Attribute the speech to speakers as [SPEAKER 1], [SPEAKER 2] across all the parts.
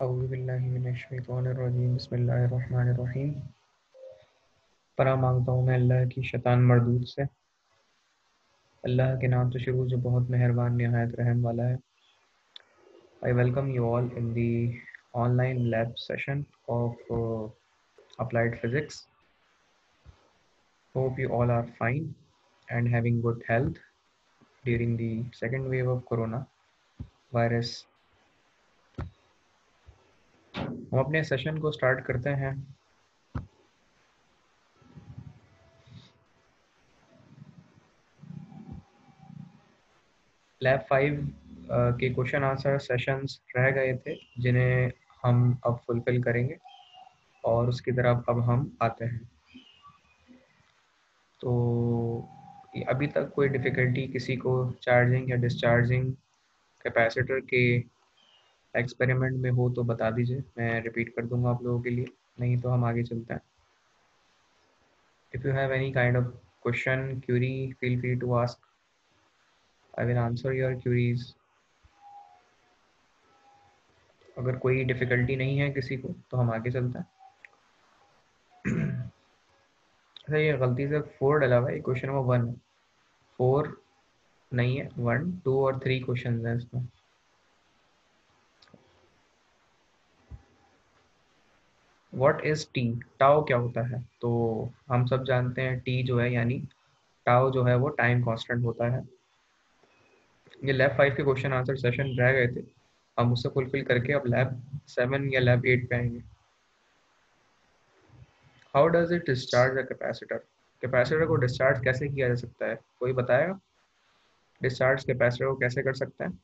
[SPEAKER 1] औज़ुबिल्लाहिमिनश्शैतानिर्रजीम बिस्मिल्लाहिर्रहमानिर्रहीम। पनाह मांगता हूँ मैं अल्लाह की शैतान मरदूद से। अल्लाह के नाम से शुरू जो बहुत मेहरबान निहायत रहम वाला है। I welcome you all in the online lab session of applied physics. Hope you all are fine and having good health during the second wave of corona virus. हम अपने सेशन को स्टार्ट करते हैं। लैब 5 के question answer sessions रह गए थे जिन्हें हम अब फुलफिल करेंगे और उसकी तरफ अब हम आते हैं। तो अभी तक कोई डिफ़िकल्टी किसी को चार्जिंग या डिस्चार्जिंग कैपेसिटर के एक्सपेरिमेंट में हो तो बता दीजिए, मैं रिपीट कर दूंगा आप लोगों के लिए, नहीं तो हम आगे चलते हैं। If you have any kind of question query feel free to ask, I will answer your queries. अगर कोई डिफ़िकल्टी नहीं है किसी को तो हम आगे चलते हैं। अच्छा, ये गलती से 4 डला हुआ है, क्वेश्चन नंबर 1 है, 4 नहीं है, 1, 2 और 3 क्वेश्चन हैं इसमें। What is T? टाओ क्या होता है? तो हम सब जानते हैं टी जो है यानी टाओ जो है वो टाइम कांस्टेंट होता है। ये लैब 5 के क्वेश्चन आंसर सेशन रह गए थे, हम उससे फुलफिल करके अब लैब 7 या लैब 8 पे आएंगे। How does it discharge a capacitor? Capacitor को डिस्चार्ज कैसे किया जा सकता है, कोई बताएगा? डिस्चार्ज कैपेसिटर को कैसे कर सकते हैं?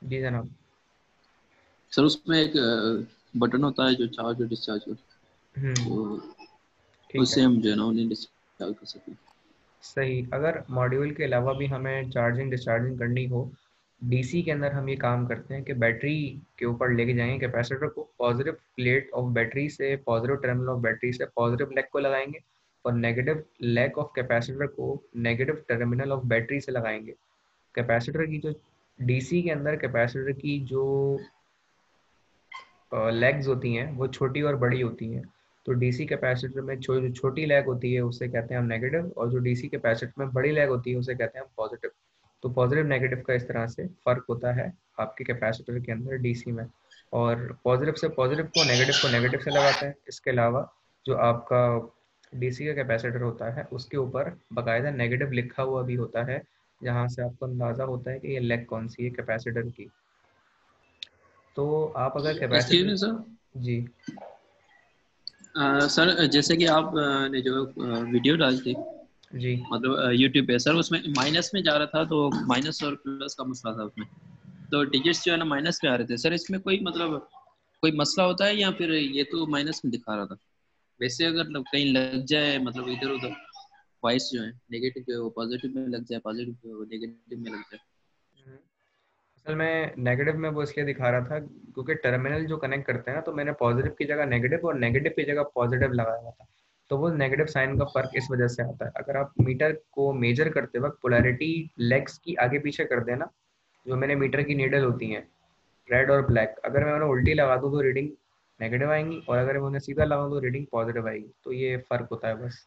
[SPEAKER 1] जी जनाब।
[SPEAKER 2] सर उसमें एक बटन होता है जो चार्ज और डिस्चार्ज का, तो
[SPEAKER 1] ठीक
[SPEAKER 2] उससे
[SPEAKER 1] है,
[SPEAKER 2] हम जो है ना उन्हें डिस्चार्ज कर सकते हैं।
[SPEAKER 1] सही। अगर मॉड्यूल के अलावा भी हमें चार्जिंग डिस्चार्जिंग करनी हो, डीसी के अंदर हम ये काम करते हैं कि बैटरी के ऊपर लेके जाएंगे कैपेसिटर को, पॉजिटिव प्लेट ऑफ बैटरी से, पॉजिटिव टर्मिनल ऑफ बैटरी से पॉजिटिव लेग को लगाएंगे और नेगेटिव लेग ऑफ कैपेसिटर को नेगेटिव टर्मिनल ऑफ बैटरी से लगाएंगे। कैपेसिटर की जो डीसी के अंदर कैपेसिटर की जो लेग्स होती हैं वो छोटी और बड़ी होती हैं। तो डीसी कैपेसिटर में जो छोटी लेग होती है उसे कहते हैं हम नेगेटिव, और जो डीसी कैपेसिटर में बड़ी लेग होती है उसे कहते हैं हम पॉजिटिव। तो पॉजिटिव नेगेटिव का इस तरह से फ़र्क होता है आपके कैपेसिटर के अंदर डीसी में, और पॉजिटिव से पॉजिटिव को नेगेटिव से लगाते हैं। इसके अलावा जो आपका डीसी का कैपेसिटर होता है उसके ऊपर बाकायदा नेगेटिव लिखा हुआ भी होता है, जहाँ से आपको अंदाज़ा होता है कि ये लेग कौन सी है कैपेसिटर की। तो आप अगर
[SPEAKER 2] एक्सक्यूज
[SPEAKER 1] कैपेसिटर,
[SPEAKER 2] मी सर।
[SPEAKER 1] जी
[SPEAKER 2] सर जैसे कि आप ने जो वीडियो डाली थी,
[SPEAKER 1] जी
[SPEAKER 2] मतलब यूट्यूब पे, सर उसमें माइनस में जा रहा था, तो माइनस और प्लस का मसला था उसमें, तो डिजिट्स जो है ना माइनस में आ रहे थे। सर इसमें कोई मतलब कोई मसला होता है या फिर ये तो माइनस में दिखा रहा था? वैसे अगर कहीं लग जाए, मतलब इधर उधर वॉइस जो है नेगेटिव जो है वो पॉजिटिव में लग जाए, पॉजिटिव जो है वो नेगेटिव में लग जाए।
[SPEAKER 1] असल में नेगेटिव में वो इसलिए दिखा रहा था क्योंकि टर्मिनल जो कनेक्ट करते हैं ना, तो मैंने पॉजिटिव की जगह नेगेटिव और नेगेटिव की जगह पॉजिटिव लगाया हुआ था, तो वो नेगेटिव साइन का फर्क इस वजह से आता है। अगर आप मीटर को मेजर करते वक्त पोलैरिटी लेग्स की आगे पीछे कर देना, जो मैंने मीटर की नीडल होती हैं रेड और ब्लैक, अगर मैं उन्हें उल्टी लगा दूँ तो रीडिंग नेगेटिव आएंगी, और अगर मैं उन्हें सीधा लगाऊँ तो रीडिंग पॉजिटिव आएगी। तो ये फ़र्क होता है बस।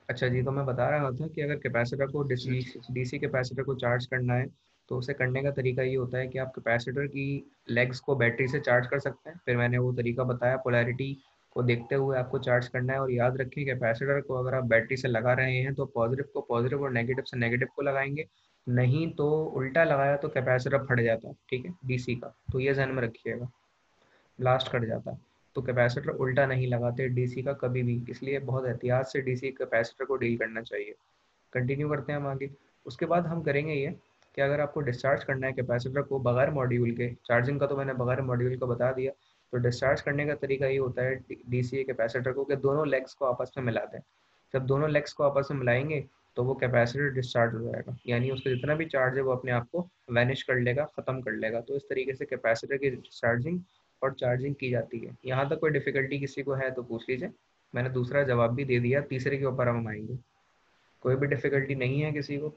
[SPEAKER 1] अच्छा जी, तो मैं बता रहा था कि अगर कैपेसिटर को डीसी
[SPEAKER 2] अच्छा अच्छा।
[SPEAKER 1] डीसी कैपेसिटर को चार्ज करना है तो उसे करने का तरीका ये होता है कि आप कैपेसिटर की लेग्स को बैटरी से चार्ज कर सकते हैं। फिर मैंने वो तरीका बताया, पोलैरिटी को देखते हुए आपको चार्ज करना है। और याद रखें कैपेसिटर को अगर आप बैटरी से लगा रहे हैं तो पॉजिटिव को पॉजिटिव और नेगेटिव से नेगेटिव को लगाएंगे, नहीं तो उल्टा लगाया तो कैपेसिटर फट जाता है, ठीक है, डीसी का। तो ये ध्यान में रखिएगा, ब्लास्ट कट जाता है। तो कैपेसिटर उल्टा नहीं लगाते डीसी का कभी भी, इसलिए बहुत एहतियात से डीसी कैपेसिटर को डील करना चाहिए। कंटिन्यू करते हैं हम आगे। उसके बाद हम करेंगे ये कि अगर आपको डिस्चार्ज करना है कैपेसिटर को बगैर मॉड्यूल के, चार्जिंग का तो मैंने बगैर मॉड्यूल का बता दिया, तो डिस्चार्ज करने का तरीका ये होता है डीसी कैपेसिटर को कि दोनों लेग्स को आपस में मिला दें। जब दोनों लेग्स को आपस में मिलाएंगे तो वो कैपेसिटर डिस्चार्ज हो जाएगा, यानी उसका जितना भी चार्ज है वो अपने आप को वैनिश कर लेगा, ख़त्म कर लेगा। तो इस तरीके से कैपेसिटर की डिस्चार्जिंग और चार्जिंग की जाती है। यहाँ तक कोई डिफ़िकल्टी किसी को है तो पूछ लीजिए। मैंने दूसरा जवाब भी दे दिया, तीसरे के ऊपर हम आएंगे। कोई भी डिफिकल्टी नहीं है किसी को?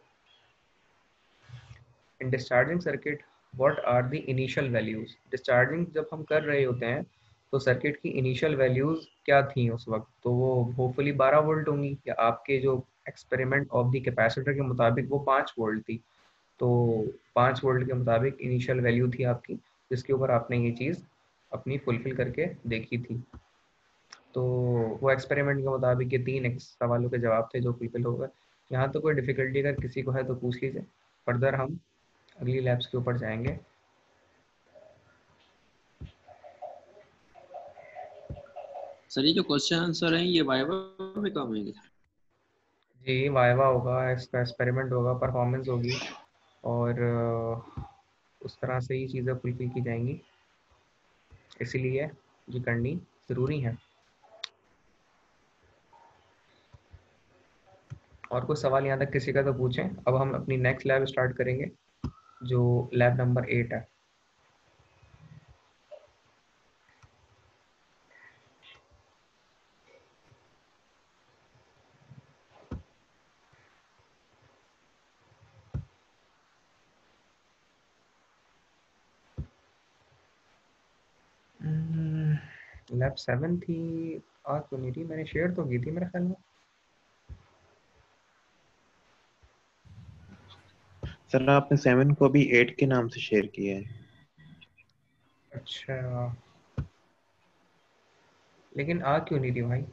[SPEAKER 1] In discharging circuit what are the initial values? Discharging जब हम कर रहे होते हैं तो सर्किट की इनिशियल वैल्यूज क्या थी उस वक्त? तो वो होपफुली 12 वोल्ट होंगी, या आपके जो एक्सपेरिमेंट ऑफ द कैपेसिटर के मुताबिक वो 5 वोल्ट थी। तो 5 वोल्ट के मुताबिक इनिशियल वैल्यू थी आपकी, जिसके ऊपर आपने ये चीज़ अपनी फुलफिल करके देखी थी। तो वो एक्सपेरिमेंट के मुताबिक ये 3 सवालों के जवाब थे जो फुलफिल हो गए। यहाँ तो कोई डिफ़िकल्टी अगर किसी को है तो पूछ लीजिए, फर्दर हम अगली लैब्स के ऊपर जाएंगे।
[SPEAKER 2] सर ये जो क्वेश्चन आंसर है ये वाइवा में काम आएंगे?
[SPEAKER 1] जी, वाइवा होगा, इसका एक्सपेरिमेंट होगा, परफॉर्मेंस होगी, और उस तरह से ही चीज़ें फुलफिल की जाएंगी, इसीलिए ये करनी ज़रूरी है। और कुछ सवाल यहाँ तक किसी का तो पूछें। अब हम अपनी नेक्स्ट लैब स्टार्ट करेंगे, जो लैब नंबर 8 है। लैब 7 थी, आज तो नहीं थी, मैंने शेयर तो की थी मेरे ख्याल में।
[SPEAKER 3] सर आपने 7 को भी 8 के नाम से शेयर किया है।
[SPEAKER 1] अच्छा, लेकिन आ क्यों नहीं थी भाई?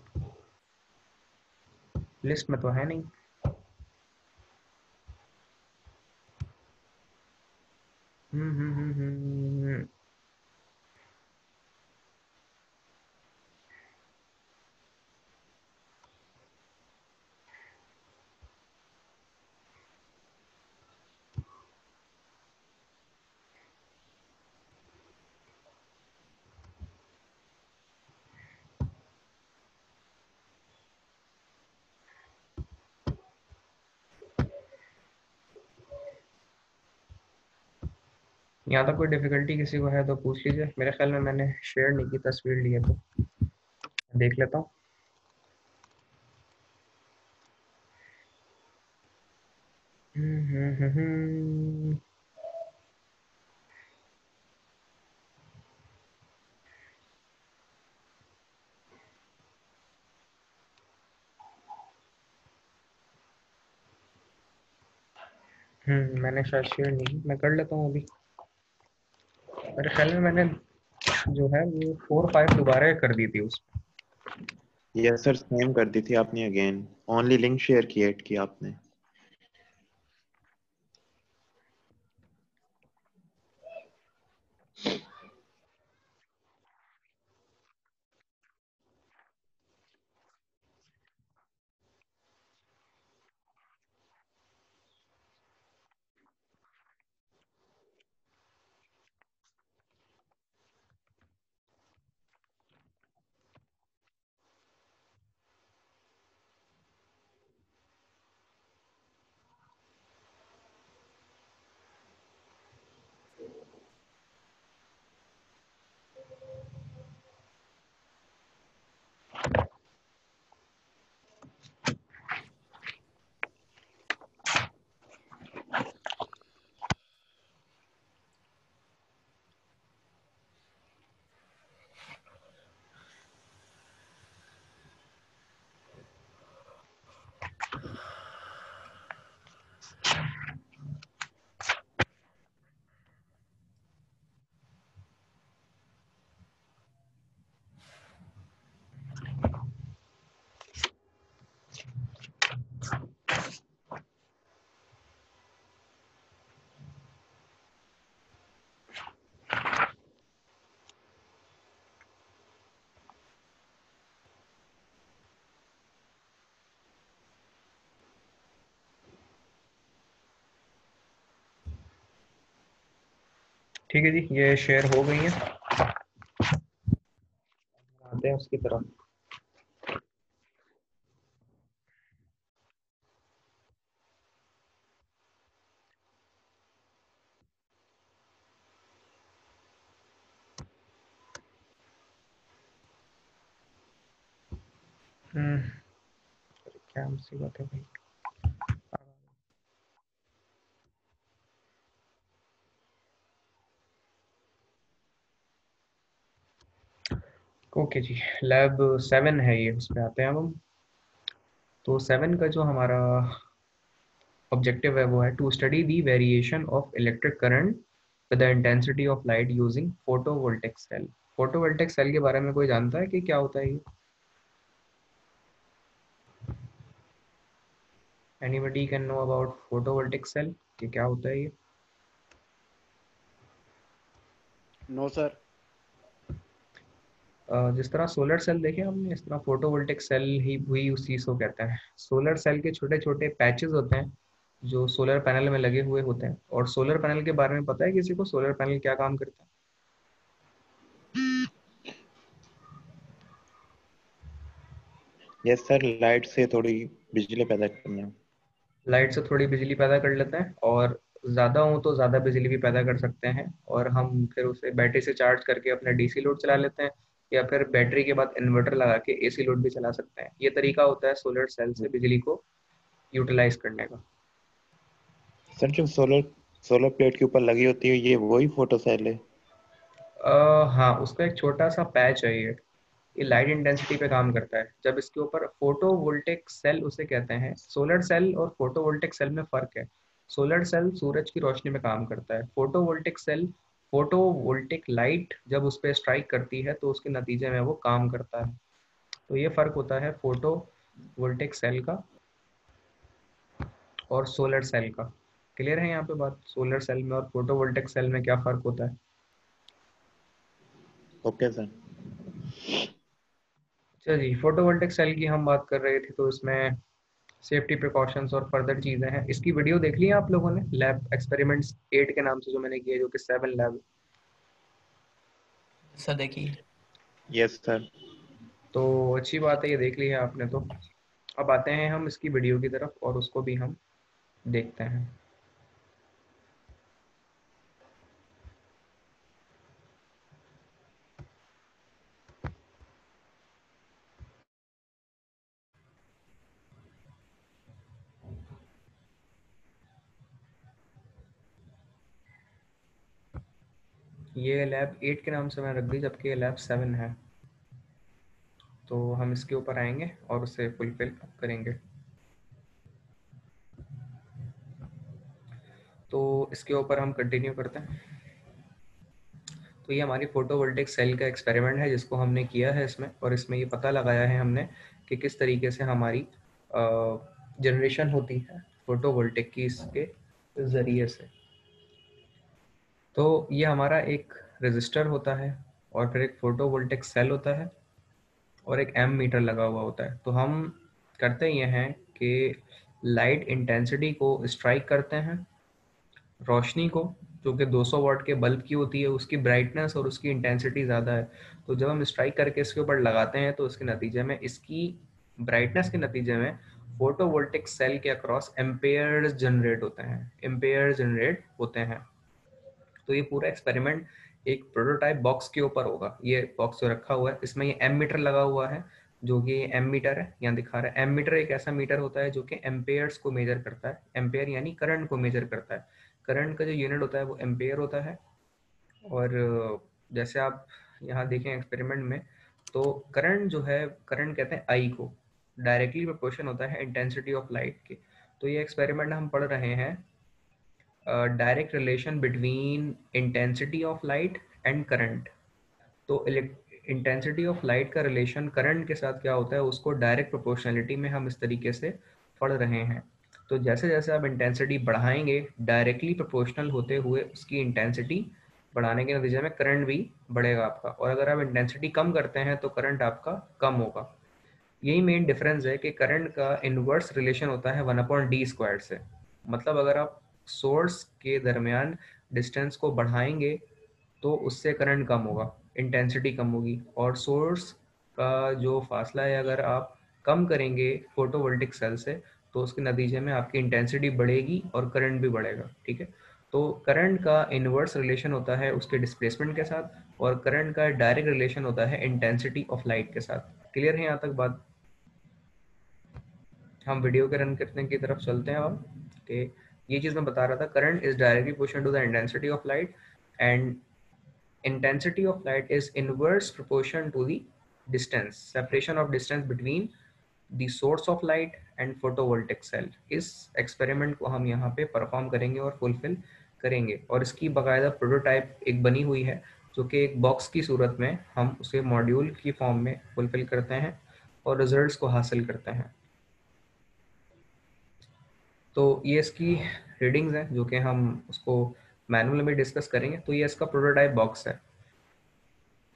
[SPEAKER 1] लिस्ट में तो है नहीं। हम्म हम्म हम्म हम्म, हम्म। यहाँ तक कोई डिफिकल्टी किसी को है तो पूछ लीजिए। मेरे ख्याल में मैंने शेयर नहीं की तस्वीर ली है, तो देख लेता हूँ। हम्म हम्म हम्म मैंने शायद शेयर नहीं की, मैं कर लेता हूँ अभी। मेरे ख्याल में मैंने जो है वो 4 5 दोबारा कर दी थी उस।
[SPEAKER 3] यस सर, सेम कर दी थी आपने अगेन। ओनली लिंक शेयर की 8 की आपने। ठीक है जी, ये शेयर हो गई है। आते हैं उसकी तरफ।
[SPEAKER 1] क्या मुसीबत है भाई। ओके जी, लैब 7 है ये, उस पे आते हैं अब हम। तो 7 का जो हमारा ऑब्जेक्टिव है वो है to study the variation of electric current with the intensity of light using photovoltaic cell. Photovoltaic cell के बारे में कोई जानता है कि क्या होता है ये? Anybody can know about photovoltaic cell कि क्या होता है ये?
[SPEAKER 4] No sir.
[SPEAKER 1] जिस तरह सोलर सेल देखे हमने, इस तरह फोटोवोल्टिक सेल ही हुई उस चीज़ को कहते हैं। सोलर सेल के छोटे छोटे पैचेस होते हैं जो सोलर पैनल में लगे हुए होते हैं। और सोलर पैनल के बारे में पता है किसी को, सोलर पैनल क्या काम करता है?
[SPEAKER 3] यस सर, लाइट से थोड़ी बिजली पैदा करना।
[SPEAKER 1] लाइट से थोड़ी बिजली पैदा कर लेते हैं, और ज़्यादा हो तो ज़्यादा बिजली भी पैदा कर सकते हैं, और हम फिर उसे बैटरी से चार्ज करके अपना डीसी लोड चला लेते हैं, या फिर बैटरी के बाद इन्वर्टर लगा के एसी लोड भी चला सकते हैं। ये तरीका होता है सोलर सेल से बिजली को यूटिलाइज करने का।
[SPEAKER 3] सर जो सोलर सोलर प्लेट के ऊपर लगी होती है, ये वही फोटो सेल है?
[SPEAKER 1] हाँ, उसका एक छोटा सा पैच है ये लाइट इंटेंसिटी पे काम करता है। जब इसके ऊपर फोटोवोल्टिक सेल उसे कहते हैं। सोलर सेल और फोटोवोल्टिक सेल में फ़र्क है। सोलर सेल सूरज की रोशनी में काम करता है। फोटोवोल्टिक सेल फोटोवोल्टिक लाइट जब उस पर स्ट्राइक करती है तो उसके नतीजे में वो काम करता है। तो ये फ़र्क होता है फोटोवोल्टिक सेल का और सोलर सेल का। क्लियर है यहाँ पे बात, सोलर सेल में और फोटोवोल्टिक सेल में क्या फ़र्क होता है?
[SPEAKER 3] Okay sir.
[SPEAKER 1] चलिए, फोटोवोल्टिक सेल की हम बात कर रहे थे, तो इसमें सेफ्टी प्रिकॉशंस और फर्दर चीज़ें हैं। इसकी वीडियो देख ली है आप लोगों ने, लैब एक्सपेरिमेंट्स 8 के नाम से जो मैंने किया, जो कि 7 लैब।
[SPEAKER 2] सर देखिए।
[SPEAKER 3] Yes sir.
[SPEAKER 1] तो अच्छी बात है, ये देख ली है आपने तो। अब आते हैं हम इसकी वीडियो की तरफ और उसको भी हम देखते हैं। ये लैब 8 के नाम से मैंने रख दी, जबकि ये लैब 7 है। तो हम इसके ऊपर आएंगे और उसे फुलफिल करेंगे। तो इसके ऊपर हम कंटिन्यू करते हैं। तो ये हमारी फोटोवोल्टिक सेल का एक्सपेरिमेंट है जिसको हमने किया है इसमें, और इसमें ये पता लगाया है हमने कि किस तरीके से हमारी जनरेशन होती है फोटोवोल्टिक की इसके ज़रिए से। तो ये हमारा एक रजिस्टर होता है, और फिर एक फोटोवोल्टिक सेल होता है, और एक एम मीटर लगा हुआ होता है। तो हम करते ये हैं कि लाइट इंटेंसिटी को स्ट्राइक करते हैं, रोशनी को, जो कि 200 वाट के बल्ब की होती है, उसकी ब्राइटनेस और उसकी इंटेंसिटी ज़्यादा है। तो जब हम स्ट्राइक करके इसके ऊपर लगाते हैं तो इसके नतीजे में, इसकी ब्राइटनेस के नतीजे में फोटोवोल्टिक सेल के अक्रॉस एम्पेयर्स जनरेट होते हैं, एम्पेयर जनरेट होते हैं। तो ये पूरा एक्सपेरिमेंट एक प्रोटोटाइप बॉक्स के ऊपर होगा। ये बॉक्स जो रखा हुआ है, इसमें ये एम मीटर लगा हुआ है, जो कि एम मीटर है, यहाँ दिखा रहा है। एम मीटर एक ऐसा मीटर होता है जो कि एम्पेयर्स को मेजर करता है। एम्पेयर यानी करंट को मेजर करता है। करंट का जो यूनिट होता है वो एम्पेयर होता है। और जैसे आप यहाँ देखें एक्सपेरिमेंट में, तो करंट जो है, करंट कहते हैं आई को, डायरेक्टली प्रोपोर्शन होता है इंटेंसिटी ऑफ लाइट के। तो ये एक्सपेरिमेंट हम पढ़ रहे हैं direct relation between intensity of light and current. तो इंटेंसिटी ऑफ लाइट का रिलेशन करंट के साथ क्या होता है, उसको डायरेक्ट प्रोपोर्शनलिटी में हम इस तरीके से पढ़ रहे हैं। तो जैसे जैसे आप इंटेंसिटी बढ़ाएंगे, डायरेक्टली प्रोपोर्शनल होते हुए उसकी इंटेंसिटी बढ़ाने के नतीजे में करंट भी बढ़ेगा आपका। और अगर आप इंटेंसिटी कम करते हैं तो करंट आपका कम होगा। यही मेन डिफरेंस है कि करंट का इनवर्स रिलेशन होता है 1/d² से। मतलब अगर आप सोर्स के दरमियान डिस्टेंस को बढ़ाएंगे तो उससे करंट कम होगा, इंटेंसिटी कम होगी। और सोर्स का जो फासला है, अगर आप कम करेंगे फोटोवोल्टिक सेल से, तो उसके नतीजे में आपकी इंटेंसिटी बढ़ेगी और करंट भी बढ़ेगा। ठीक है। तो करंट का इनवर्स रिलेशन होता है उसके डिस्प्लेसमेंट के साथ, और करंट का डायरेक्ट रिलेशन होता है इंटेंसिटी ऑफ लाइट के साथ। क्लियर है यहाँ तक बात? हम वीडियो के रन करने की तरफ चलते हैं अब कि ये चीज़ मैं बता रहा था, current is directly proportional to the intensity of light and intensity of light is inverse proportion to the distance, separation of distance between the source of light and photovoltaic cell। इस एक्सपेरिमेंट को हम यहाँ पे perform करेंगे और fulfil करेंगे, और इसकी बाकायदा प्रोटोटाइप एक बनी हुई है जो कि एक बॉक्स की सूरत में हम उसे मॉड्यूल की फॉर्म में फुलफिल करते हैं और रिजल्ट्स को हासिल करते हैं। तो ये इसकी रीडिंग्स हैं जो कि हम उसको मैनुअल में डिस्कस करेंगे। तो ये इसका प्रोटोटाइप बॉक्स है।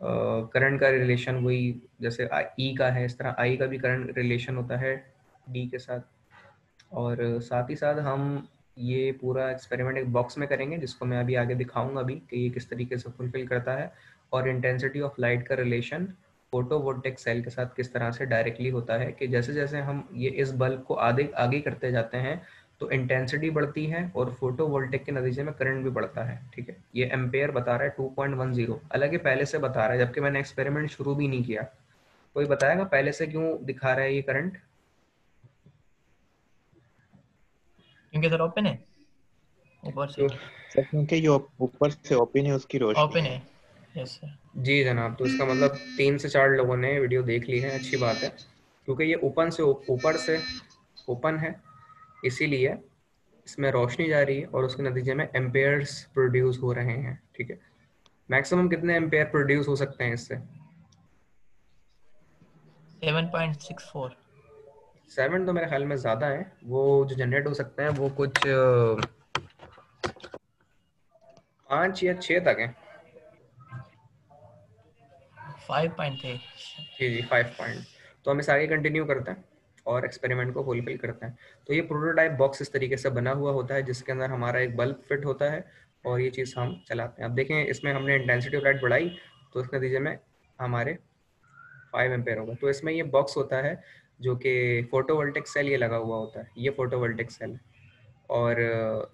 [SPEAKER 1] करंट का रिलेशन वही जैसे ई का है, इस तरह आई का भी करंट रिलेशन होता है डी के साथ, और साथ ही साथ हम ये पूरा एक्सपेरिमेंट एक बॉक्स में करेंगे जिसको मैं अभी आगे दिखाऊंगा अभी कि ये किस तरीके से फुलफिल करता है, और इंटेंसिटी ऑफ लाइट का रिलेशन फोटोवोल्टेइक सेल के साथ किस तरह से डायरेक्टली होता है कि जैसे जैसे हम ये इस बल्ब को आगे आगे करते जाते हैं तो इंटेंसिटी बढ़ती है और फोटोवोल्टेइक के नतीजे में करंट भी बढ़ता है। ठीक है, ये एम्पेयर बता रहा है 2.10, अलग पहले से बता रहा है जबकि मैंने एक्सपेरिमेंट शुरू भी नहीं किया। कोई बताएगा पहले से क्यों दिखा रहा है ये करंट?
[SPEAKER 5] क्योंकि सर ओपन है ऊपर से।
[SPEAKER 3] सर क्योंकि ये ऊपर से ओपन है, उसकी रोशनी
[SPEAKER 5] ओपन है। Yes sir.
[SPEAKER 1] जी जनाब, तो इसका मतलब 3 से 4 लोगों ने वीडियो देख ली है, अच्छी बात है, क्योंकि ये ऊपर से ओपन है इसीलिए इसमें रोशनी जा रही है और उसके नतीजे में एम्पेयर्स प्रोड्यूस हो रहे हैं। ठीक है, मैक्सिमम कितने एम्पेयर प्रोड्यूस हो सकते हैं इससे?
[SPEAKER 5] 7.64।
[SPEAKER 1] 7 तो मेरे ख्याल में ज़्यादा है, वो जो जनरेट हो सकते हैं वो कुछ 5 या 6 तक है।
[SPEAKER 5] 5.3।
[SPEAKER 1] जी 5 पॉइंट। तो हम इस आगे कंटिन्यू करते हैं और एक्सपेरिमेंट को फुलफिल करते हैं। तो ये प्रोटोटाइप बॉक्स इस तरीके से बना हुआ होता है जिसके अंदर हमारा एक बल्ब फिट होता है और ये चीज़ हम चलाते हैं। अब देखें इसमें हमने इंटेंसिटी ऑफ लाइट बढ़ाई तो इस नतीजे में हमारे 5 एम्पेयर होगा। तो इसमें ये बॉक्स होता है जो कि फोटोवोल्टेइक सेल ये लगा हुआ होता है, ये फोटोवोल्टेइक सेल, और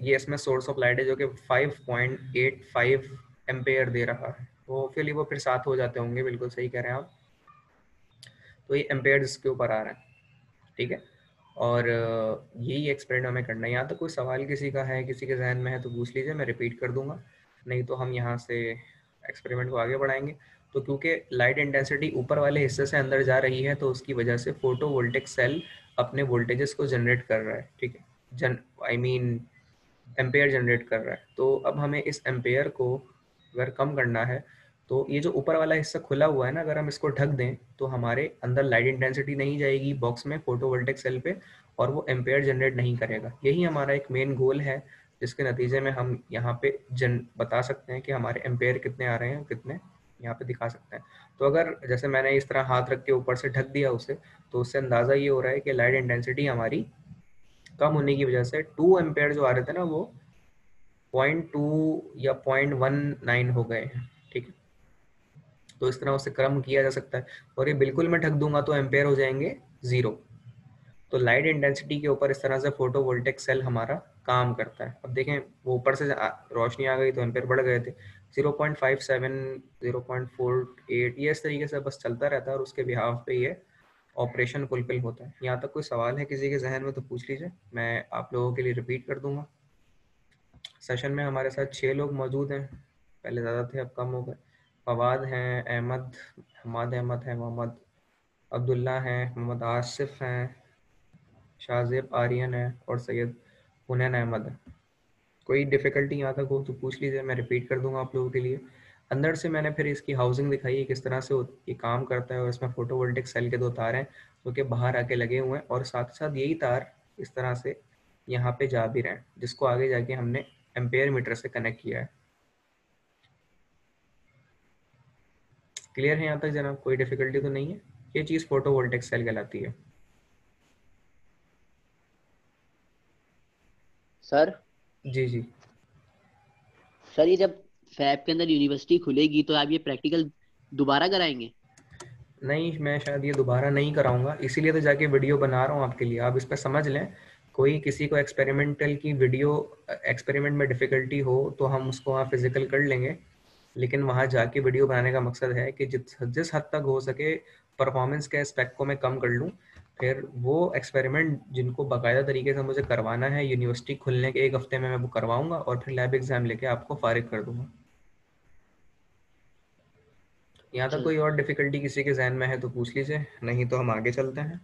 [SPEAKER 1] ये इसमें सोर्स ऑफ लाइट है जो कि 5.85 एम्पेयर दे रहा है। तो फिर वो फिर 7 हो जाते होंगे, बिल्कुल सही कह रहे हैं आप। तो ये एम्पेयर इसके ऊपर आ रहा है। ठीक है, और यही एक्सपेरिमेंट हमें करना है। यहाँ तक कोई सवाल किसी का है, किसी के जहन में है तो पूछ लीजिए, मैं रिपीट कर दूंगा, नहीं तो हम यहाँ से एक्सपेरिमेंट को आगे बढ़ाएंगे। तो क्योंकि लाइट इंटेंसिटी ऊपर वाले हिस्से से अंदर जा रही है तो उसकी वजह से फोटोवोल्टेइक सेल अपने वोल्टेजेस को जनरेट कर रहा है। ठीक है, एम्पेयर जनरेट कर रहा है। तो अब हमें इस एम्पेयर को अगर कम करना है तो ये जो ऊपर वाला हिस्सा खुला हुआ है ना, अगर हम इसको ढक दें तो हमारे अंदर लाइट इंटेंसिटी नहीं जाएगी बॉक्स में फोटोवोल्टेइक सेल पे और वो एम्पेयर जनरेट नहीं करेगा। यही हमारा एक मेन गोल है जिसके नतीजे में हम यहाँ पे बता सकते हैं कि हमारे एम्पेयर कितने आ रहे हैं, कितने यहाँ पे दिखा सकते हैं। तो अगर जैसे मैंने इस तरह हाथ रख के ऊपर से ढक दिया उसे, तो उससे अंदाज़ा ये हो रहा है कि लाइट इंटेंसिटी हमारी कम होने की वजह से 2 एम्पेयर जो आ रहे थे ना वो 0.2 या 0.19 हो गए हैं। ठीक है, तो इस तरह उसे कम किया जा सकता है। और ये बिल्कुल मैं ढक दूंगा तो एम्पेयर हो जाएंगे 0। तो लाइट इंटेंसिटी के ऊपर इस तरह से फोटोवोल्टेइक सेल हमारा काम करता है। अब देखें वो ऊपर से रोशनी आ गई तो एम्पेयर बढ़ गए थे 0.57, 0.48, ये इस तरीके से बस चलता रहता है और उसके बिहाफ पे ये ऑपरेशन फुलफिल होता है। यहाँ तक कोई सवाल है किसी के जहन में तो पूछ लीजिए, मैं आप लोगों के लिए रिपीट कर दूंगा। सेशन में हमारे साथ 6 लोग मौजूद हैं, पहले ज़्यादा थे अब कम हो गए। फवाद हैं, अहमद, हमाद अहमद हैं, मोहम्मद अब्दुल्ला हैं, मोहम्मद आसिफ हैं, शाहजेब आर्यन है और सैयद हुनैन अहमद है। कोई डिफ़िकल्टी यहाँ तक हो तो पूछ लीजिए, मैं रिपीट कर दूंगा आप लोगों के लिए। अंदर से मैंने फिर इसकी हाउसिंग दिखाई है किस तरह से ये काम करता है, और इसमें फोटोवोल्टेइक सेल के 2 तार हैं जो कि बाहर आके लगे हुए हैं और साथ साथ यही तार इस तरह से यहाँ पे जा भी रहे हैं जिसको आगे जाके हमने एम्पेयर मीटर से कनेक्ट किया है। क्लियर है यहाँ तक जनाब? कोई डिफ़िकल्टी तो नहीं है? ये चीज़ फोटोवोल्टेइक सेल कहलाती है।
[SPEAKER 6] सर
[SPEAKER 1] जी
[SPEAKER 6] सर, ये जब फैब के अंदर यूनिवर्सिटी खुलेगी तो आप ये प्रैक्टिकल दोबारा कराएंगे?
[SPEAKER 1] नहीं, मैं शायद ये दोबारा नहीं कराऊंगा, इसीलिए तो जाके वीडियो बना रहा हूँ आपके लिए। आप इस पर समझ लें, कोई किसी को एक्सपेरिमेंटल की वीडियो एक्सपेरिमेंट में डिफ़िकल्टी हो तो हम उसको वहाँ फिजिकल कर लेंगे, लेकिन वहाँ जाके वीडियो बनाने का मकसद है कि जिस हद तक हो सके परफॉर्मेंस के एस्पेक्ट को मैं कम कर लूँ फिर वो एक्सपेरिमेंट जिनको बाकायदा तरीके से मुझे करवाना है यूनिवर्सिटी खुलने के 1 हफ्ते में मैं वो करवाऊंगा और फिर लैब एग्जाम लेके आपको फारिग कर दूंगा। यहाँ तक
[SPEAKER 6] अच्छा
[SPEAKER 1] कोई और डिफिकल्टी किसी के जहन में है तो पूछ लीजिए, नहीं तो हम आगे चलते हैं।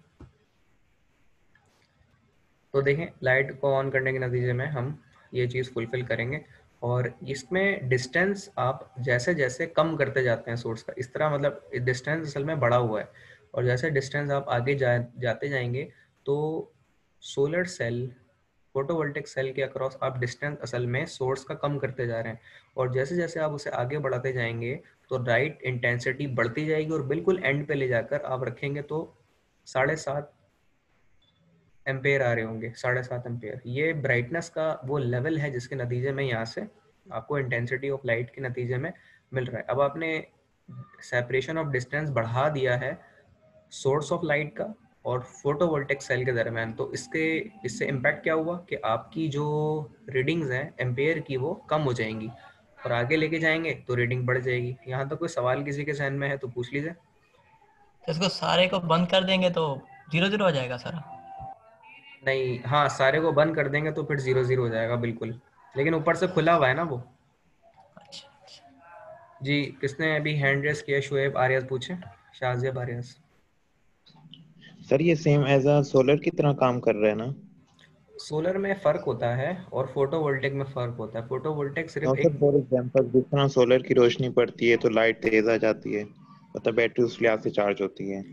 [SPEAKER 1] तो देखें, लाइट को ऑन करने के नतीजे में हम ये चीज़ फुलफिल करेंगे और इसमें डिस्टेंस आप जैसे जैसे कम करते जाते हैं सोर्स का, इस तरह मतलब डिस्टेंस असल में बढ़ा हुआ है और जैसे डिस्टेंस आप आगे जाते जाएंगे तो सोलर सेल फोटोवोल्टिक सेल के अक्रॉस आप डिस्टेंस असल में सोर्स का कम करते जा रहे हैं और जैसे जैसे आप उसे आगे बढ़ाते जाएंगे तो लाइट इंटेंसिटी बढ़ती जाएगी और बिल्कुल एंड पे ले जाकर आप रखेंगे तो 7.5 एम्पेयर आ रहे होंगे। 7.5 एम्पेयर ये ब्राइटनेस का वो लेवल है जिसके नतीजे में यहाँ से आपको इंटेंसिटी ऑफ लाइट के नतीजे में मिल रहा है। अब आपने सेपरेशन ऑफ डिस्टेंस बढ़ा दिया है सोर्स ऑफ लाइट का और फोटोवोल्टिक सेल के दरमियान, तो इससे इम्पैक्ट क्या हुआ कि आपकी जो रीडिंग्स हैं एम्पेयर की वो कम हो जाएंगी और आगे लेके जाएंगे तो रीडिंग बढ़ जाएगी। यहाँ तक कोई सवाल किसी के जहन में है तो पूछ लीजिए।
[SPEAKER 5] तो इसको सारे को बंद कर देंगे तो 0-0 हो जाएगा सारा।
[SPEAKER 1] नहीं, हाँ सारे को बंद कर देंगे तो फिर 0-0 हो जाएगा बिल्कुल, लेकिन ऊपर से खुला हुआ है ना वो।
[SPEAKER 5] अच्छा अच्छा।
[SPEAKER 1] जी, किसने अभी हैंड रेस किया? शुएब आर्यस पूछे, शाहजेब आर्यस।
[SPEAKER 3] सर ये सेम एज अ सोलर की तरह काम कर रहा है ना?
[SPEAKER 1] सोलर में फ़र्क होता है और फोटोवोल्टिक में फ़र्क होता है। फोटोवोल्टिक सिर्फ
[SPEAKER 3] और सर
[SPEAKER 1] एक
[SPEAKER 3] फॉर एग्जांपल जिस तरह सोलर की रोशनी पड़ती है तो लाइट तेज आ जाती है, मतलब बैटरी उस लिहाज से चार्ज होती है।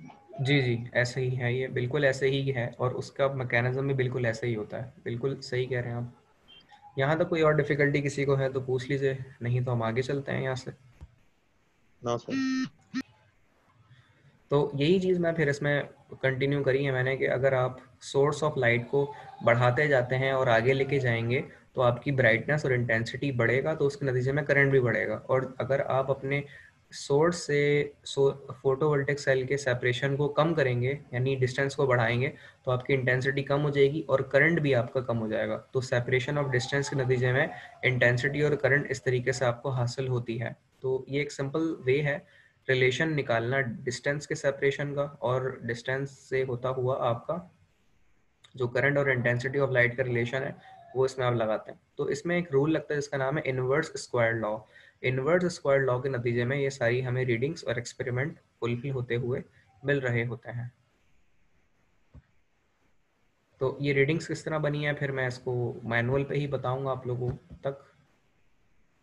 [SPEAKER 1] जी जी ऐसे ही है, ये बिल्कुल ऐसे ही है और उसका मैकेनिज्म भी बिल्कुल ऐसे ही होता है। बिल्कुल सही कह रहे हैं आप। यहाँ तक कोई और डिफ़िकल्टी किसी को है तो पूछ लीजिए, नहीं तो हम आगे चलते हैं यहाँ से।
[SPEAKER 3] No sir.
[SPEAKER 1] तो यही चीज़ मैं फिर इसमें कंटिन्यू करी है मैंने कि अगर आप सोर्स ऑफ लाइट को बढ़ाते जाते हैं और आगे लेके जाएंगे तो आपकी ब्राइटनेस और इंटेंसिटी बढ़ेगा तो उसके नतीजे में करंट भी बढ़ेगा। और अगर आप अपने सोर्स से फोटोवोल्टिक सेल के सेपरेशन को कम करेंगे यानी डिस्टेंस को बढ़ाएंगे तो आपकी इंटेंसिटी कम हो जाएगी और करंट भी आपका कम हो जाएगा। तो सेपरेशन ऑफ डिस्टेंस के नतीजे में इंटेंसिटी और करंट इस तरीके से आपको हासिल होती है। तो ये एक सिंपल वे है रिलेशन निकालना डिस्टेंस के सेपरेशन का और डिस्टेंस से होता हुआ आपका जो करंट और इंटेंसिटी ऑफ लाइट का रिलेशन है वो इसमें आप लगाते हैं। तो इसमें एक रूल लगता है जिसका नाम है inverse square law. Inverse square law के नतीजे में ये सारी हमें रीडिंग्स और एक्सपेरिमेंट फुलफिल होते हुए मिल रहे होते हैं। तो ये रीडिंग्स किस तरह बनी है फिर मैं इसको मैनुअल पे ही बताऊंगा आप लोगों तक।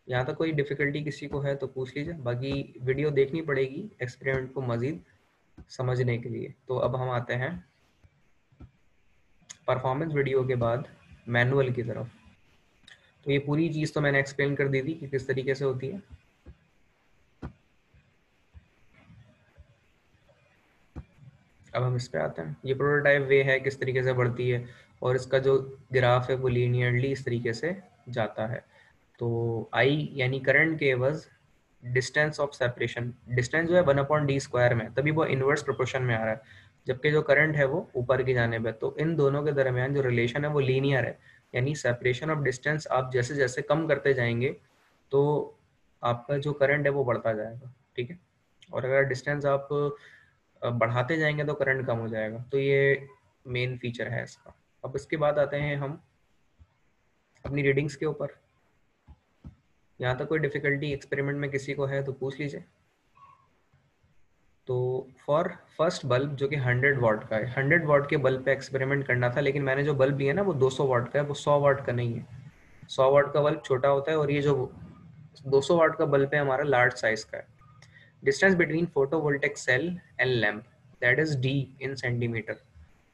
[SPEAKER 1] यहाँ तक कोई डिफ़िकल्टी किसी को है तो पूछ लीजिए, बाकी वीडियो देखनी पड़ेगी एक्सपेरिमेंट को मज़ीद समझने के लिए। तो अब हम आते हैं परफॉर्मेंस वीडियो के बाद मैनुअल की तरफ। तो ये पूरी चीज़ तो मैंने एक्सप्लेन कर दी थी कि किस तरीके से होती है। अब हम इस पे आते हैं। ये प्रोटोटाइप वे है किस तरीके से बढ़ती है और इसका जो ग्राफ है वो लीनियरली इस तरीके से जाता है। तो आई यानी करंट के एवज डिस्टेंस ऑफ सेपरेशन, डिस्टेंस जो है 1/d² में, तभी वो इनवर्स प्रोपोर्शन में आ रहा है, जबकि जो करंट है वो ऊपर की जानिब है। तो इन दोनों के दरमियान जो रिलेशन है वो लीनियर है, यानी सेपरेशन ऑफ डिस्टेंस आप जैसे जैसे कम करते जाएंगे तो आपका जो करंट है वो बढ़ता जाएगा। ठीक है, और अगर डिस्टेंस आप बढ़ाते जाएंगे तो करंट कम हो जाएगा। तो ये मेन फीचर है इसका। अब इसके बाद आते हैं हम अपनी रीडिंग्स के ऊपर। यहाँ तक कोई डिफ़िकल्टी एक्सपेरिमेंट में किसी को है तो पूछ लीजिए। तो फॉर फर्स्ट बल्ब जो कि 100 वाट का है, 100 वाट के बल्ब पे एक्सपेरिमेंट करना था, लेकिन मैंने जो बल्ब लिया ना वो 200 वाट का है, वो 100 वाट का नहीं है। 100 वाट का बल्ब छोटा होता है और ये जो 200 वाट का बल्ब है हमारा लार्ज साइज का है। Distance between photovoltaic cell and lamp that is D in centimetre.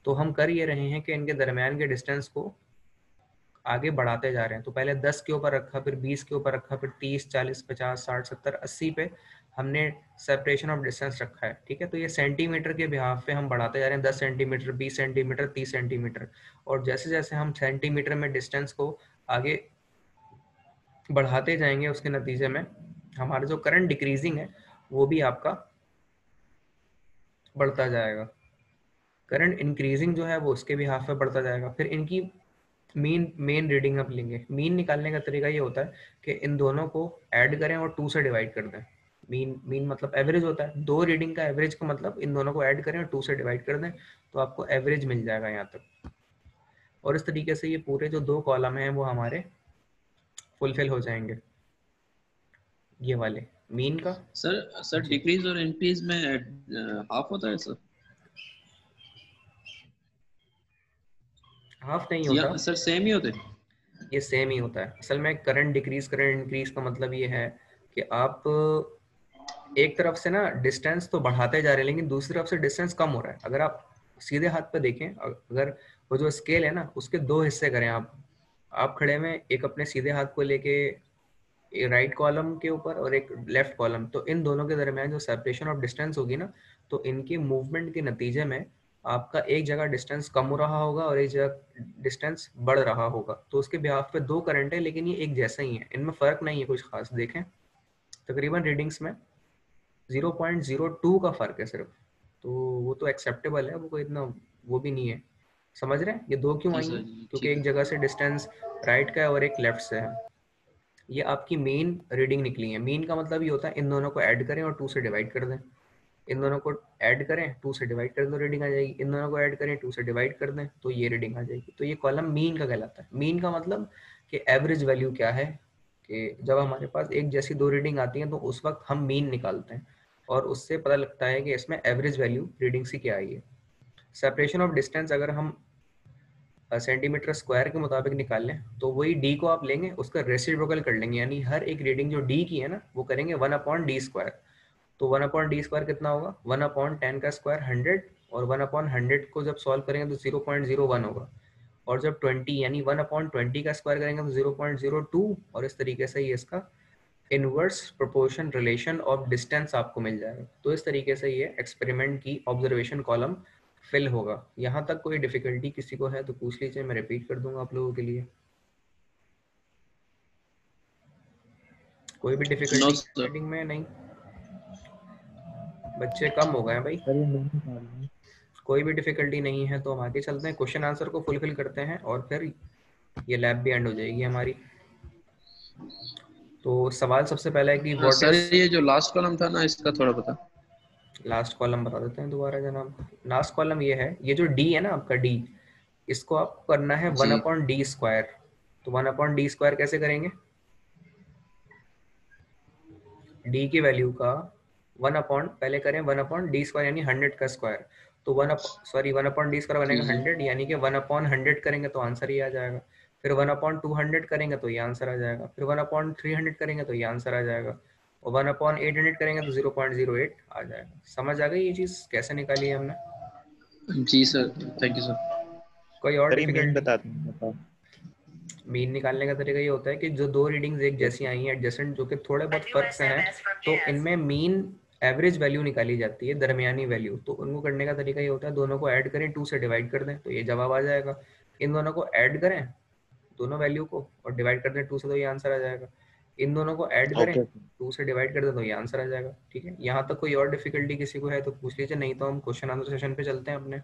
[SPEAKER 1] तो हम कर ये रहे हैं कि इनके दरमियान के डिस्टेंस को आगे बढ़ाते जा रहे हैं। तो पहले 10 के ऊपर रखा, फिर 20 के ऊपर रखा, फिर 30, 40, 50, 60, 70, 80 पे हमने सेपरेशन ऑफ डिस्टेंस रखा है। ठीक है, तो ये सेंटीमीटर के बिहाफ पे हम बढ़ाते जा रहे हैं, 10 सेंटीमीटर, 20 सेंटीमीटर, 30 सेंटीमीटर। और जैसे जैसे हम सेंटीमीटर में डिस्टेंस को आगे बढ़ाते जाएंगे उसके नतीजे में हमारा जो करंट डिक्रीजिंग है वो भी आपका बढ़ता जाएगा। करंट इंक्रीजिंग जो है वो उसके भी हाफ में बढ़ता जाएगा। फिर इनकी मेन रीडिंग आप लेंगे। मीन निकालने का तरीका ये होता है कि इन दोनों को ऐड करें और 2 से डिवाइड कर दें। मीन मतलब एवरेज होता है, दो रीडिंग का एवरेज का मतलब इन दोनों को ऐड करें और 2 से डिवाइड कर दें तो आपको एवरेज मिल जाएगा यहाँ तक। और इस तरीके से ये पूरे जो 2 कॉलम हैं वो हमारे फुलफिल हो जाएंगे, ये वाले मीन का।
[SPEAKER 2] सर डिक्रीज और इंक्रीज में हाफ होता है सर?
[SPEAKER 1] हाफ नहीं होता
[SPEAKER 2] या सर सेम ही होते?
[SPEAKER 1] ये सेम ही होता है। असल में करंट डिक्रीज करंट इंक्रीज का मतलब ये है कि आप एक तरफ से ना डिस्टेंस तो बढ़ाते जा रहे हैं लेकिन दूसरी तरफ से डिस्टेंस कम हो रहा है। अगर आप सीधे हाथ पे देखें, अगर वो जो स्केल है ना उसके 2 हिस्से करें आप खड़े में एक अपने सीधे हाथ को लेके राइट कॉलम के ऊपर और एक लेफ्ट कॉलम, तो इन दोनों के दरमियान जो सेपरेशन ऑफ डिस्टेंस होगी ना, तो इनके मूवमेंट के नतीजे में आपका एक जगह डिस्टेंस कम हो रहा होगा और एक जगह डिस्टेंस बढ़ रहा होगा। तो उसके बिहाफ पे 2 करंट है लेकिन ये एक जैसा ही है, इनमें फर्क नहीं है कुछ खास। देखें तकरीबन रीडिंग्स में 0.02 का फर्क है सिर्फ, तो वो तो एक्सेप्टेबल है, वो कोई इतना वो भी नहीं है। समझ रहे हैं ये 2 क्यों
[SPEAKER 2] जी
[SPEAKER 1] आई
[SPEAKER 2] सर,
[SPEAKER 1] हैं?
[SPEAKER 2] जी
[SPEAKER 1] क्योंकि
[SPEAKER 2] ठीक
[SPEAKER 1] एक
[SPEAKER 2] है।
[SPEAKER 1] जगह से डिस्टेंस राइट का है और एक लेफ्ट से है। ये आपकी मेन रीडिंग निकली है। मीन का मतलब ये होता है इन दोनों को ऐड करें और 2 से डिवाइड कर दें। इन दोनों को ऐड करें 2 से डिवाइड कर दें तो रीडिंग आ जाएगी। इन दोनों को ऐड करें 2 से डिवाइड कर दें तो ये रीडिंग आ जाएगी। तो ये कॉलम मीन का कहलाता है। मीन का मतलब कि एवरेज वैल्यू क्या है, कि जब हमारे पास एक जैसी 2 रीडिंग आती हैं तो उस वक्त हम मीन निकालते हैं और उससे पता लगता है कि इसमें एवरेज वैल्यू रीडिंग से क्या आई है। सेपरेशन ऑफ डिस्टेंस अगर हम सेंटीमीटर स्क्वायर के मुताबिक निकाल लें तो वही डी को आप लेंगे, उसका रेसिप्रोकल कर लेंगे, यानी हर एक रीडिंग जो डी की है ना वो करेंगे 1/d²। तो 1/d² कितना होगा, 1/10 का स्क्वायर 100, और 1/100 को जब सॉल्व करेंगे तो 0.01 होगा, और जब 20 यानी 1/20 का स्क्वायर करेंगे तो 0.02, और इस तरीके से ये इसका inverse proportion relation of distance आपको मिल जाएगा। तो इस तरीके से ये एक्सपेरिमेंट की ऑब्जर्वेशन कॉलम फिल होगा। यहाँ तक कोई डिफिकल्टी किसी को है तो पूछ लीजिए, मैं रिपीट कर दूंगा आप लोगों के लिए। कोई भी
[SPEAKER 2] नो
[SPEAKER 1] डिफिकल्टी
[SPEAKER 2] सर।
[SPEAKER 1] रीडिंग में नहीं? बच्चे कम हो गए हैं भाई।
[SPEAKER 3] सर ये नहीं निकाल रहा हूँ।
[SPEAKER 1] कोई भी डिफिकल्टी नहीं है तो हम आगे चलते हैं, क्वेश्चन आंसर को फुलफिल करते हैं और फिर ये लैब भी एंड हो जाएगी हमारी। तो सवाल सबसे पहला है कि व्हाट
[SPEAKER 2] सर
[SPEAKER 1] इज,
[SPEAKER 2] ये जो लास्ट कॉलम था ना, इसका थोड़ा बता।
[SPEAKER 1] लास्ट कॉलम बता देते हैं दोबारा जनाब। लास्ट कॉलम ये है, ये जो डी है ना आपका डी, इसको आपको करना है
[SPEAKER 2] जी
[SPEAKER 1] 1/d²। तो 1/d² कैसे करेंगे, डी की वैल्यू का 1 पहले करें 1/d² यानी 100 का स्क्वायर। तो 1/d²
[SPEAKER 2] जी
[SPEAKER 1] बनेगा
[SPEAKER 2] जी
[SPEAKER 1] 100, यानी कि 1/100 करेंगे तो आंसर ही आ जाएगा। फिर 1/200 करेंगे तो ये आंसर आ जाएगा। फिर 1/300 करेंगे तो ये आंसर आ जाएगा, और 1/800 करेंगे तो 0.08 आ जाएगा। समझ आ गई ये चीज़ कैसे निकाली है हमने?
[SPEAKER 2] जी सर, थैंक यू सर।
[SPEAKER 1] कोई और
[SPEAKER 3] सर ये मीन
[SPEAKER 1] डिफिकल्टी?
[SPEAKER 3] बता दूँ।
[SPEAKER 1] मीन निकालने का तरीका ये होता है कि जो 2 रीडिंग्स एक जैसी आई हैं एडजेसेंट, जो कि थोड़े बहुत फर्क से हैं, तो इनमें मीन एवरेज वैल्यू निकाली जाती है, दरमियानी वैल्यू। तो उनको करने का तरीका ये होता है दोनों को ऐड करें 2 से डिवाइड कर दें तो ये जवाब आ जाएगा। इन दोनों को ऐड करें दोनों वैल्यू को और डिवाइड कर दें 2 से तो ये आंसर आ जाएगा। इन दोनों को ऐड करें
[SPEAKER 3] ओके
[SPEAKER 1] 2 से डिवाइड कर दें तो ये आंसर आ जाएगा। ठीक है, यहाँ तक कोई और डिफिकल्टी किसी को है तो पूछ लीजिए, नहीं तो हम क्वेश्चन आंसर सेशन पे चलते हैं अपने।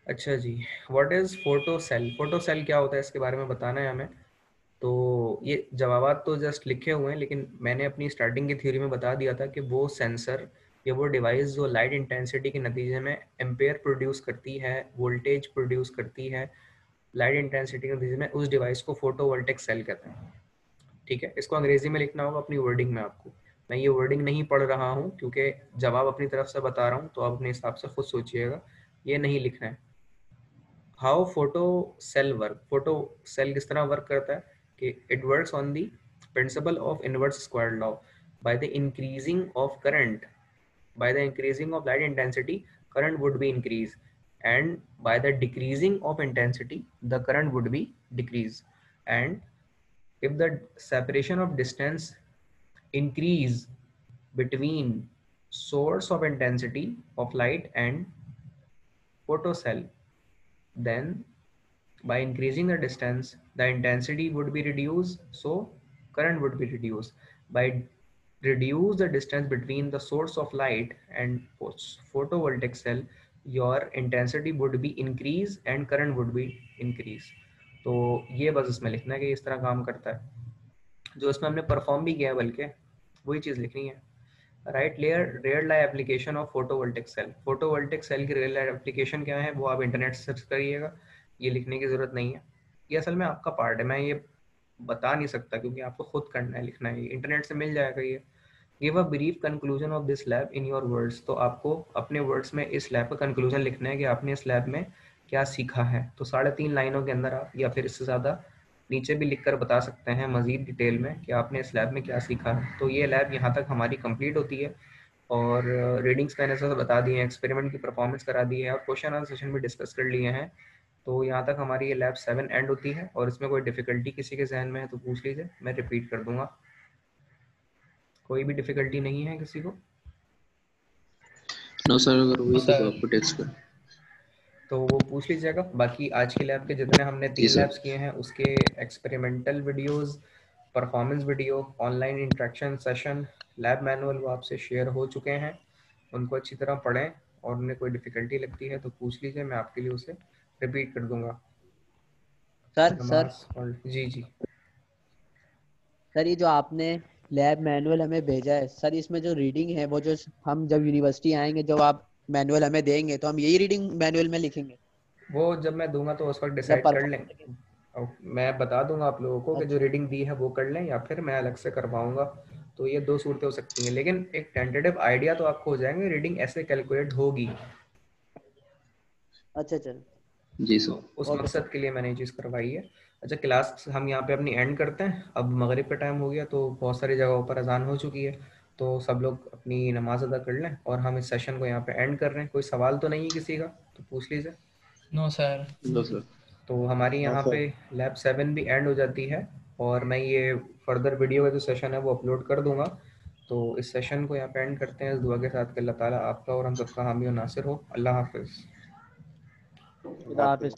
[SPEAKER 1] अच्छा जी, what is photo cell? Photo cell क्या होता है इसके बारे में बताना है हमें। तो ये जवाबात तो जस्ट लिखे हुए हैं, लेकिन मैंने अपनी स्टार्टिंग की थ्योरी में बता दिया था कि वो सेंसर या वो डिवाइस जो लाइट इंटेंसिटी के नतीजे में एम्पेयर प्रोड्यूस करती है, वोल्टेज प्रोड्यूस करती है लाइट इंटेंसिटी के नतीजे में, उस डिवाइस को फोटोवोल्टिक सेल कहते हैं। ठीक है, इसको अंग्रेजी में लिखना होगा अपनी वर्डिंग में आपको। मैं ये वर्डिंग नहीं पढ़ रहा हूँ क्योंकि जवाब अपनी तरफ से बता रहा हूँ, तो आप अपने हिसाब से खुद सोचिएगा, ये नहीं लिखना है। How photo cell work, photo cell किस तरह वर्क करता है कि it works on the principle of inverse square law. By the increasing of current, by the increasing of light intensity, current would be increase, and by the decreasing of intensity, the current would be decrease. And if the separation of distance increase between source of intensity of light and photocell, then by increasing the distance the intensity would be reduced, so current would be reduced. By reduce the distance between the source of light and photovoltaic cell, your intensity would be increase and current would be increase. तो ये बस इसमें लिखना है कि इस तरह काम करता है, जो इसमें हमने परफॉर्म भी किया है, बल्कि वही चीज़ लिखनी है। Write layer real life application of photovoltaic cell. Photovoltaic cell की रियल लाइफ एप्लीकेशन क्या है वो आप इंटरनेट से सर्च करिएगा, ये लिखने की ज़रूरत नहीं है, ये असल में आपका पार्ट है, मैं ये बता नहीं सकता क्योंकि आपको खुद करना है, लिखना है, ये इंटरनेट से मिल जाएगा ये। Give a brief conclusion of this lab in your words, तो आपको अपने वर्ड्स में इस लैब का कंक्लूजन लिखना है कि आपने इस लैब में क्या सीखा है। तो 3.5 लाइनों के अंदर आप, या फिर इससे ज़्यादा नीचे भी लिखकर बता सकते हैं मज़ीद डिटेल में कि आपने इस लैब में क्या सीखा है। तो ये लैब यहाँ तक हमारी कंप्लीट होती है और रीडिंग्स मैंने सब बता दी हैं, एक्सपेरिमेंट की परफॉर्मेंस करा दी है और क्वेश्चन आंसर सेशन भी डिस्कस कर लिए हैं। तो यहाँ तक हमारी ये लैब 7 एंड होती है और इसमें कोई डिफ़िकल्टी किसी के जहन में है तो पूछ लीजिए, मैं रिपीट कर दूंगा। कोई भी डिफ़िकल्टी नहीं है किसी को?
[SPEAKER 2] नो सर, अगर हुई
[SPEAKER 5] सर।
[SPEAKER 2] तो आपको टेक्स्ट कर।
[SPEAKER 1] तो वो पूछ लीजिएगा। बाकी आज की लैब के जितने हमने
[SPEAKER 2] जी
[SPEAKER 1] 3
[SPEAKER 2] सर।
[SPEAKER 1] लैब्स किए हैं उसके experimental videos, performance video, online interaction session, lab manual वो आपसे शेयर हो चुके हैं, उनको अच्छी तरह पढ़ें और उन्हें कोई डिफ़िकल्टी लगती है तो पूछ लीजिए, मैं आपके लिए उसे रिपीट कर दूंगा।
[SPEAKER 6] सर
[SPEAKER 1] नमाज पढ़, जी जी
[SPEAKER 6] सर ये जो आपने लैब मैनुअल हमें भेजा है सर, इसमें जो रीडिंग है वो जो हम जब यूनिवर्सिटी आएंगे, जब आप मैनुअल हमें देंगे तो हम यही रीडिंग मैनुअल में लिखेंगे
[SPEAKER 1] वो जब मैं दूंगा तो उस वक्त
[SPEAKER 6] या
[SPEAKER 1] डिसाइड कर लें।
[SPEAKER 6] परफॉर्म?
[SPEAKER 1] और मैं बता दूंगा आप लोगों को कि जो
[SPEAKER 6] अच्छा
[SPEAKER 1] रीडिंग दी है वो कर लें या फिर मैं अलग से करवाऊंगा। तो ये 2 सूरतें हो सकती हैं, लेकिन एक टेंटेटिव आइडिया तो आपको हो जाएंगे रीडिंग ऐसे कैलकुलेट होगी।
[SPEAKER 6] अच्छा चल
[SPEAKER 2] जी सर।
[SPEAKER 1] तो उस
[SPEAKER 6] ओके
[SPEAKER 1] मकसद
[SPEAKER 6] सर।
[SPEAKER 1] के लिए मैंने ये चीज़ करवाई है। अच्छा, क्लास हम यहाँ पे अपनी एंड करते हैं, अब मगरिब का टाइम हो गया तो बहुत सारी जगहों पर अजान हो चुकी है, तो सब लोग अपनी नमाज अदा कर लें और हम इस सेशन को यहाँ पे एंड कर रहे हैं। कोई सवाल तो नहीं है किसी का? तो पूछ लीजिए।
[SPEAKER 5] No sir.
[SPEAKER 2] No sir.
[SPEAKER 1] तो हमारी
[SPEAKER 3] नो
[SPEAKER 1] यहाँ
[SPEAKER 3] सर।
[SPEAKER 1] पे लैब 7 भी एंड हो जाती है और मैं ये फर्दर वीडियो का जो सेशन है वो अपलोड कर दूंगा। तो इस सेशन को यहाँ पे एंड करते हैं इस दुआ के साथ कि अल्लाह ताला आपका और हम सबका हामी और नासिर हो। अल्लाह हाफिज़।
[SPEAKER 6] खुदा हाफिज।